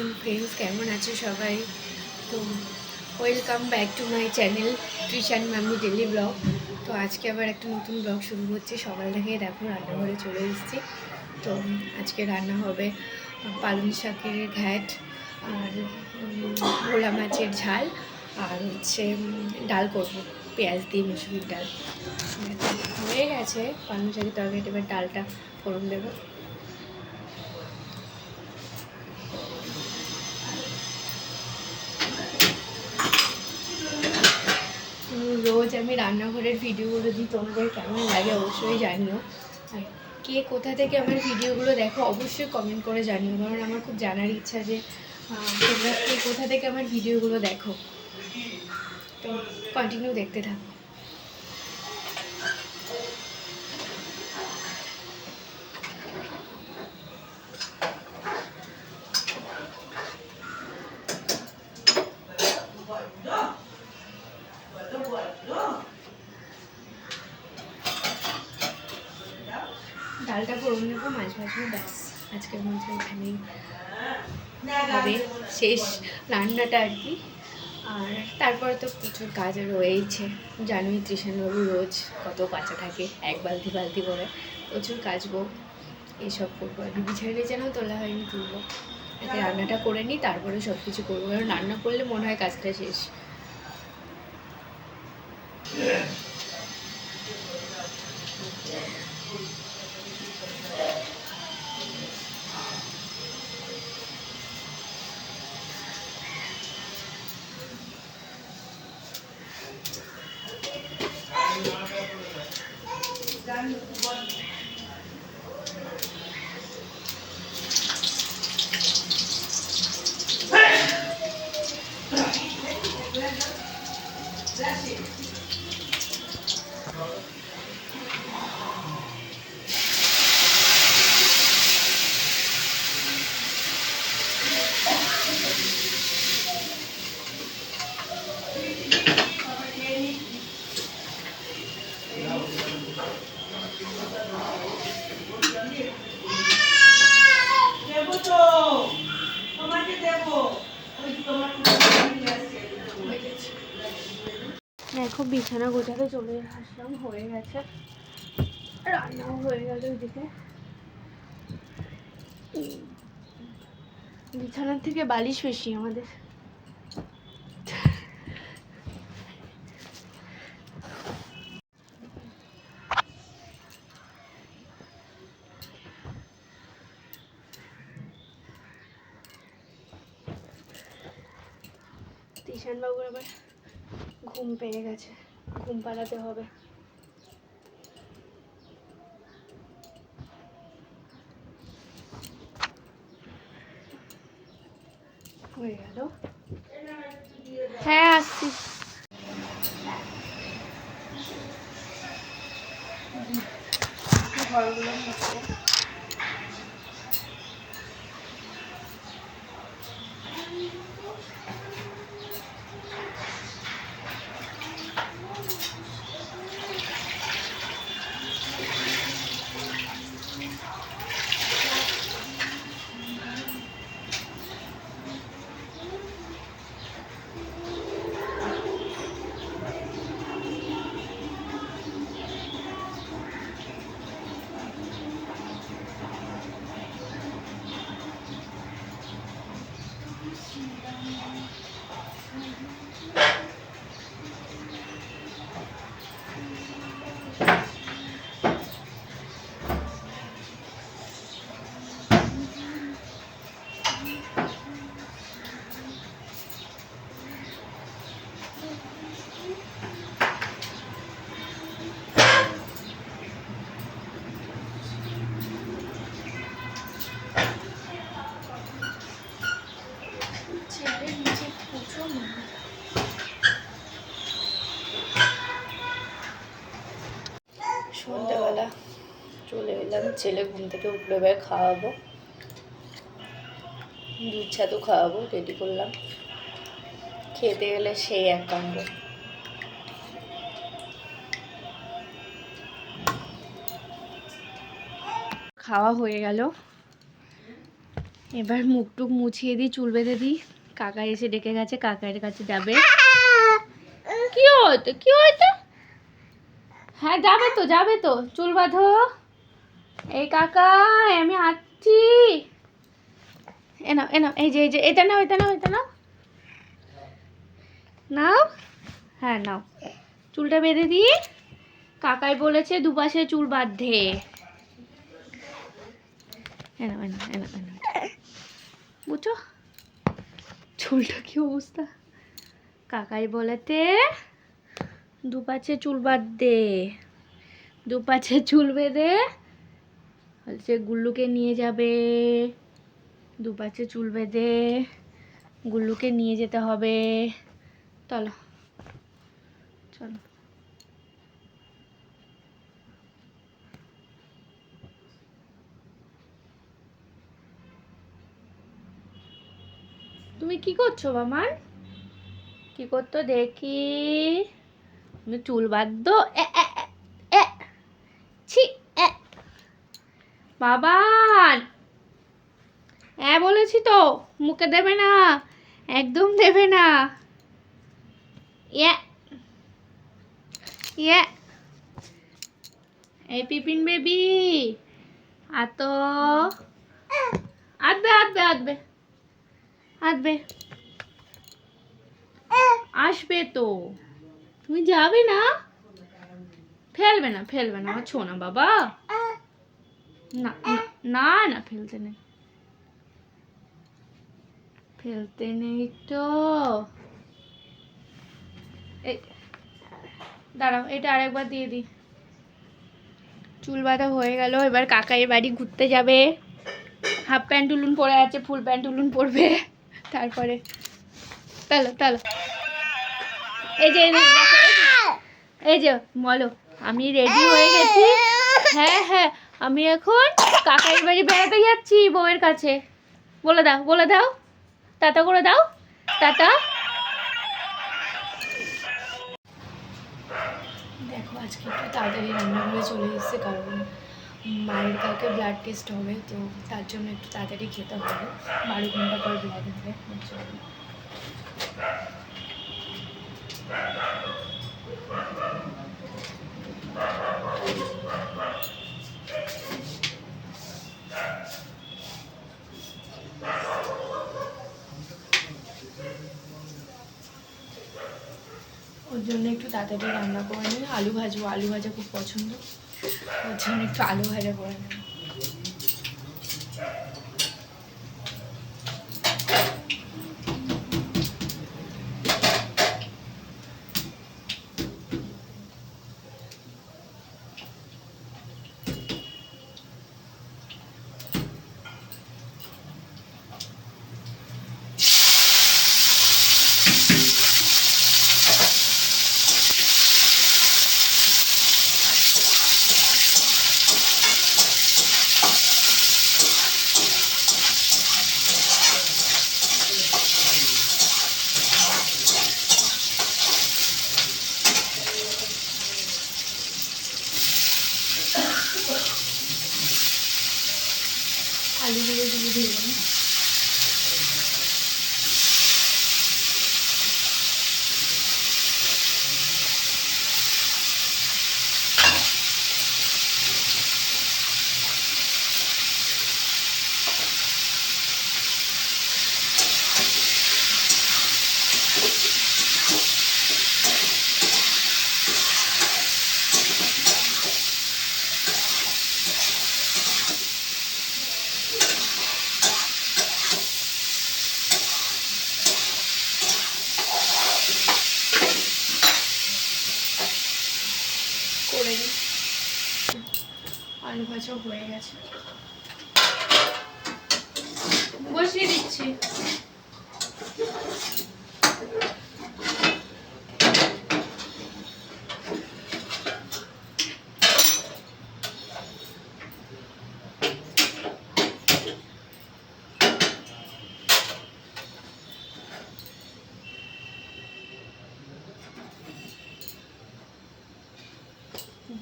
Morning friends, কেমন আছো সবাই? তো welcome back to my channel Trishan mummy daily vlog. তো আজকে আবার একটা নতুন ব্লগ শুরু হচ্ছে। সকাল থেকে দেখো রান্নাঘরে চলে এসেছি। তো আজকে রান্না হবে পালং শাকের ঘ্যাট আর ভোলা মাছের ঝাল আর হচ্ছে ডাল করবো পেঁয়াজ দিয়ে, মুসুরির ডাল। হয়ে গেছে পালং শাকের তরকারিটা, এবার ডালটা ফোড়ন দেবো। রোজ আমি রান্নাঘরের ভিডিওগুলো দিই, তোমাদের কেমন লাগে অবশ্যই জানিও। আর কে কোথা থেকে আমার ভিডিওগুলো দেখো অবশ্যই কমেন্ট করে জানিও, কারণ আমার খুব জানার ইচ্ছা যে তোমরা কে কোথা থেকে আমার ভিডিওগুলো দেখো। তো কন্টিনিউ দেখতে থাকো। ডালটা ফোড়ন নেবো, মাছ ভাজবো, ব্যাস আজকের মতো এখানেই হবে শেষ রান্নাটা আর কি। আর তারপরে তো প্রচুর কাজ রয়েইছে, জানোই তৃষানবাবু রোজ কত কাঁচা থাকে, এক বালতি বালতি করে প্রচুর কাচবো, এইসব করবো। আর বিছানাটা যেন তোলা হয়নি, তুলবো। আগে রান্নাটা করে নিই, তারপরে সব কিছু করবো, কারণ রান্না করলে মনে হয় কাজটা শেষ। দেখো বিছানা গোছাতে চলে আসলাম, হয়ে গেছে, রান্নাও হয়ে গেল। ওইদিকে বিছানার থেকে বালিশ বেশি আমাদের। তৃষানবাবুর আবার ঘুম পেয়ে গেছে, ঘুম পাড়াতে হবে। হয়ে গেল, হ্যাঁ আসছি। ঘরগুলো হচ্ছে চেয়ারের নিচে প্রচুর নোংরা। সন্ধ্যেবেলা চলে এলাম, ছেলে ঘুম থেকে উঠলো, এবার খাওয়াবো, দুধ ছাতু খাওয়াবো, রেডি করলাম। খেতে গেলে সেই এক কাণ্ড। খাওয়া হয়ে গেল, এবার মুখ টুক মুছিয়ে দিই, চুল বেঁধে দিই। কাকা এসে ডেকে গেছে, কাকার কাছে যাবে। কি হইতো কি হইতো? হ্যাঁ যাবে তো চুল বাঁধো। এই কাকা আমি আসছি। এনাও এনাও, এই যে এটা নাও, এটা নাও, এটা নাও, নাও। হ্যাঁ নাও, চুলটা বেঁধে দিই। কাকাই বলেছে দুপাশে চুল বাঁধতে। এনাও এনাও এনাও এনাও, বুঝছো চুলটা কি অবস্থা? কাকাই বলেতে দুপাশে চুল বাঁধতে, দুপাশে চুল বেঁধে হচ্ছে গুল্লুকে নিয়ে যাবে। দুপাশে চুল বেঁধে গুল্লুকে নিয়ে যেতে হবে। চলো চলো। তুমি কি করছো মামার? কি করতো দেখি? তুমি চুল বাঁধো? ছি বাবান, হ্যাঁ বলেছি তো, মুখে দেবে না, একদম দেবে না। ইয়ে ইয়ে, এই পিপিন বেবি আতো, আসবে আসবে আসবে আসবে, আসবে তো। তুমি যাবে না? ফেলবে না ফেলবে না, আছো না বাবা। না না না, ফেলতে নেই, ফেলতে নেই তো। এই দাঁড়াও, এটা আরেকবার দিয়ে দিই। চুল বাঁধা হয়ে গেল। এবার কাকাইয়ের বাড়ি ঘুরতে যাবে। হাফ প্যান্ট উলুন পরে আছে, ফুল প্যান্ট উলুন পরবে তারপরে। চলো চলো। এই যে এই যে বলো, আমি রেডি হয়ে গেছি। হ্যাঁ হ্যাঁ, আমি এখন কাকাইয়ের বাড়ি বেড়াতে যাচ্ছি বউয়ের কাছে। বলে দাও বলে দাও, টাটা করে দাও, টাটা। দেখো আজকে একটু তাড়াতাড়ি রান্নাঘরে চলে এসেছে, কারণ মায়ের কাউকে ব্লাড টেস্ট হবে, তো তার জন্য একটু তাড়াতাড়ি খেতে হবে। 12 ঘন্টা পর ব্লাড হবে। ওর জন্য একটু তাড়াতাড়ি রান্না করে নেবে। আলু ভাজবো, আলু ভাজা খুব পছন্দ, ওর জন্য একটু আলু ভাজা করে নেবে। আলুগুলো দিয়ে দিলাম। করে দিই, আলু ভাজা হয়ে গেছে, বসিয়ে দিচ্ছি।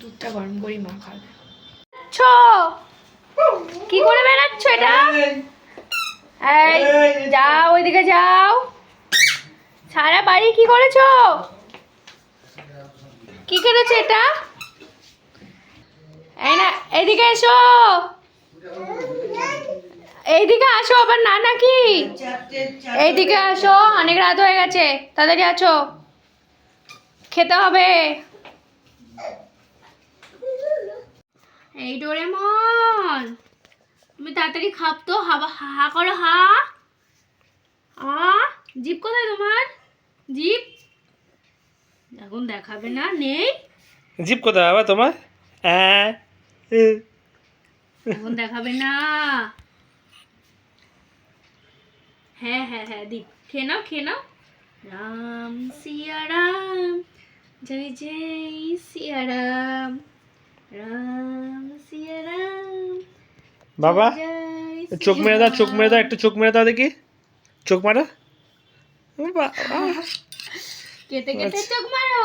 দুধটা গরম করি, মা খাবে। কি করে বেড়াচ্ছ এটা? এই যাও, ওইদিকে যাও। সারা বাড়ি কি করেছো? কি করেছে এটা? এই না, এইদিকে এসো, এইদিকে আসো। আবার না নাকি? এইদিকে আসো, অনেক রাত হয়ে গেছে, তাড়াতাড়ি আছো, খেতে হবে। এই ডোরেমন, তুমি তাড়াতাড়ি খাপ তো, হা করো, হা। জিপ কোথায় তোমার? জিপ এখন দেখাবে না, নেই। জিপ কোথায় বাবা তোমার? এখন দেখাবে না। হ্যাঁ হ্যাঁ হ্যাঁ, দি খেয়ে নাও, খেয়ে নাও। রাম সিয়া রাম, জয় জয় সিয়া রাম, রাম সিয়া রাম। বাবা চোখ মেরে দাও, চোখ মেরে দাও, একটু চোখ মেরে দাও দেখি, চোখ মারো। কেটে কেটে চোখ মারো।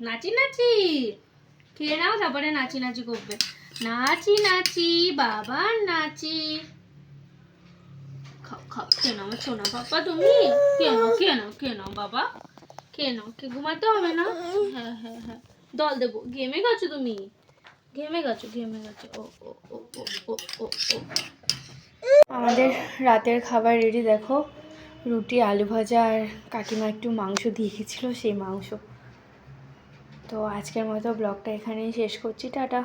নাচি নাচি, খেয়ে নাও, তারপরে নাচি নাচি করবে। নাচি নাচি বাবা নাচি। খাও খাও, খেয়ে নাও আমার সোনা বাবা, তুমি খেয়ে নাও, খেয়ে নাও, খেয়ে নাও বাবা, খেয়ে নাও। ঘুমাতে হবে না? হ্যাঁ হ্যাঁ হ্যাঁ, দল দেবো। ঘেমে গেছো তুমি, ঘেমে গেছো, ঘেমে গেছো। ও ও ও ও ও ও ও। আমাদের রাতের খাবার রেডি, দেখো, রুটি, আলু ভাজা, আর কাকিমা একটু মাংস দিয়ে গেছিলো, সেই মাংস। তো আজকের মতো ব্লগটা এখানেই শেষ করছি, টাটা।